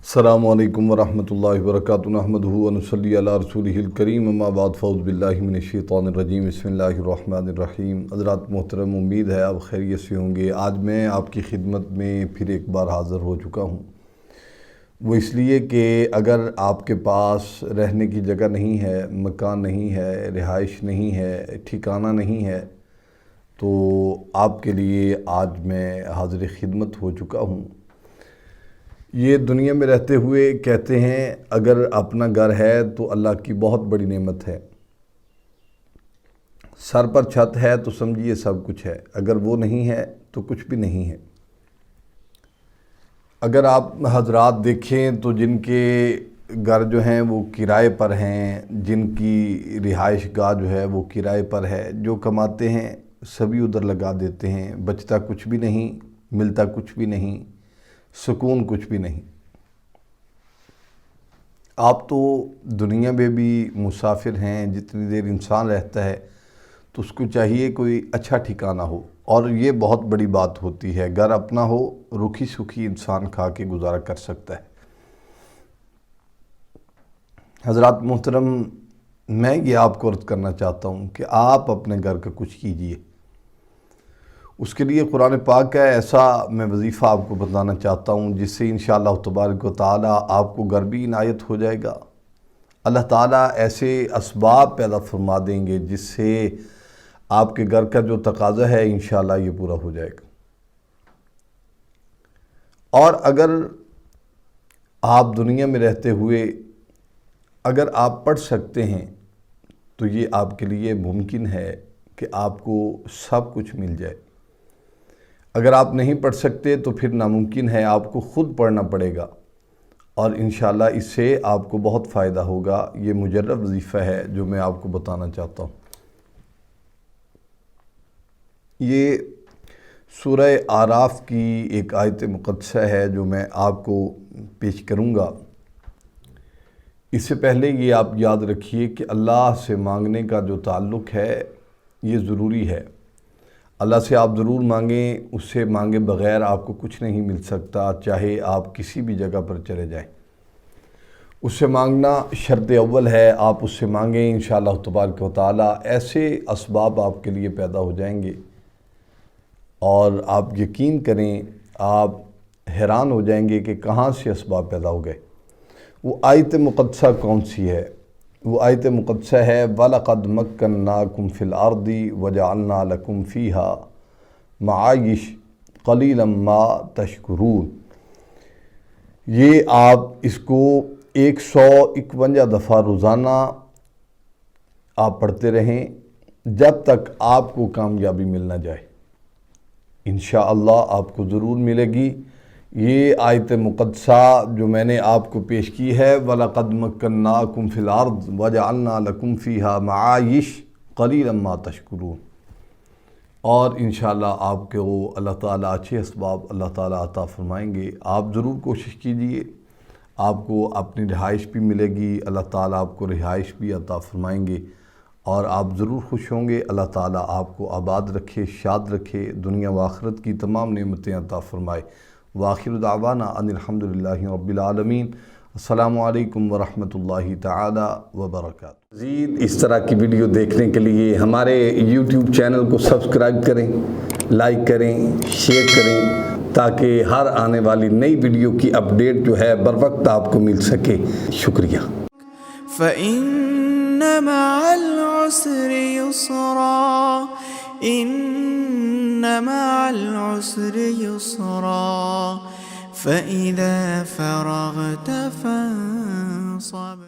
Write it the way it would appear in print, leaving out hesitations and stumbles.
السلام علیکم ورحمۃ اللہ وبرکاتہ نحمدہ و نصلی علی رسولہ الکریم اما بعد فاعوذ باللہ من الشیطان الرجیم بسم اللہ الرحمن الرحیم۔ حضرات محترم، امید ہے آپ خیریت سے ہوں گے۔ آج میں آپ کی خدمت میں پھر ایک بار حاضر ہو چکا ہوں، وہ اس لیے کہ اگر آپ کے پاس رہنے کی جگہ نہیں ہے، مکان نہیں ہے، رہائش نہیں ہے، ٹھکانہ نہیں ہے، تو آپ کے لیے آج میں حاضر خدمت ہو چکا ہوں۔ یہ دنیا میں رہتے ہوئے کہتے ہیں اگر اپنا گھر ہے تو اللہ کی بہت بڑی نعمت ہے، سر پر چھت ہے تو سمجھیے سب کچھ ہے، اگر وہ نہیں ہے تو کچھ بھی نہیں ہے۔ اگر آپ حضرات دیکھیں تو جن کے گھر جو ہیں وہ کرائے پر ہیں، جن کی رہائش گاہ جو ہے وہ کرائے پر ہے، جو کماتے ہیں سبھی ادھر لگا دیتے ہیں، بچتا کچھ بھی نہیں، ملتا کچھ بھی نہیں، سکون کچھ بھی نہیں۔ آپ تو دنیا میں بھی مسافر ہیں، جتنی دیر انسان رہتا ہے تو اس کو چاہیے کوئی اچھا ٹھکانہ ہو، اور یہ بہت بڑی بات ہوتی ہے۔ گھر اپنا ہو، رکھی سکھی انسان کھا کے گزارا کر سکتا ہے۔ حضرات محترم، میں یہ آپ کو عرض کرنا چاہتا ہوں کہ آپ اپنے گھر کا کچھ کیجئے۔ اس کے لیے قرآن پاک کا ایسا میں وظیفہ آپ کو بتانا چاہتا ہوں جس سے انشاءاللہ تبارک و تعالی آپ کو گھر بھی عنایت ہو جائے گا۔ اللہ تعالیٰ ایسے اسباب پیدا فرما دیں گے جس سے آپ کے گھر کا جو تقاضا ہے انشاءاللہ یہ پورا ہو جائے گا۔ اور اگر آپ دنیا میں رہتے ہوئے اگر آپ پڑھ سکتے ہیں تو یہ آپ کے لیے ممکن ہے کہ آپ کو سب کچھ مل جائے۔ اگر آپ نہیں پڑھ سکتے تو پھر ناممکن ہے، آپ کو خود پڑھنا پڑے گا، اور انشاءاللہ اس سے آپ کو بہت فائدہ ہوگا۔ یہ مجرب وظیفہ ہے جو میں آپ کو بتانا چاہتا ہوں۔ یہ سورہ اعراف کی ایک آیت مقدسہ ہے جو میں آپ کو پیش کروں گا۔ اس سے پہلے یہ آپ یاد رکھیے کہ اللہ سے مانگنے کا جو تعلق ہے یہ ضروری ہے۔ اللہ سے آپ ضرور مانگیں، اس سے مانگے بغیر آپ کو کچھ نہیں مل سکتا، چاہے آپ کسی بھی جگہ پر چلے جائیں۔ اس سے مانگنا شرط اول ہے، آپ اس سے مانگیں، انشاءاللہ تبارک و تعالی ایسے اسباب آپ کے لیے پیدا ہو جائیں گے، اور آپ یقین کریں آپ حیران ہو جائیں گے کہ کہاں سے اسباب پیدا ہو گئے۔ وہ آیت مقدسہ کون سی ہے؟ وہ آیت مقدسہ ہے وَلَقَدْ مَكَّنَّاكُمْ فِي الْأَرْضِ وَجَعَلْنَا لَكُمْ فِيهَا مَعَائِشَ قَلِيلًا مَا تَشْكُرُونَ۔ یہ آپ اس کو 151 دفعہ روزانہ آپ پڑھتے رہیں جب تک آپ کو کامیابی مل نہ جائے۔ انشاءاللہ آپ کو ضرور ملے گی۔ یہ آیت مقدسہ جو میں نے آپ کو پیش کی ہے وَلَقَدْ مَكَّنَّاكُمْ فِي الْأَرْضِ وَجَعَلْنَا لَكُمْ فِيهَا مَعَائِشَ قَلِيلًا مَا تَشْكُرُونَ، اور انشاءاللہ آپ کو اللہ تعالیٰ اچھے اسباب اللہ تعالیٰ عطا فرمائیں گے۔ آپ ضرور کوشش کیجئے، آپ کو اپنی رہائش بھی ملے گی، اللہ تعالیٰ آپ کو رہائش بھی عطا فرمائیں گے، اور آپ ضرور خوش ہوں گے۔ اللہ تعالیٰ آپ کو آباد رکھے، شاد رکھے، دنیا و آخرت کی تمام نعمتیں عطا فرمائے۔ وآخر دعوانا ان الحمدللہ رب العالمین۔ السلام علیکم ورحمۃ اللہ تعالی وبرکاتہ۔ مزید اس طرح کی ویڈیو دیکھنے کے لیے ہمارے یوٹیوب چینل کو سبسکرائب کریں، لائک کریں، شیئر کریں، تاکہ ہر آنے والی نئی ویڈیو کی اپڈیٹ جو ہے بر وقت آپ کو مل سکے۔ شکریہ۔ فَإِنَّ مَعَ الْعُسْرِ يُسْرًا إِنَّ مَعَ الْعُسْرِ يُسْرًا فَإِذَا فَرَغْتَ فَانصَبْ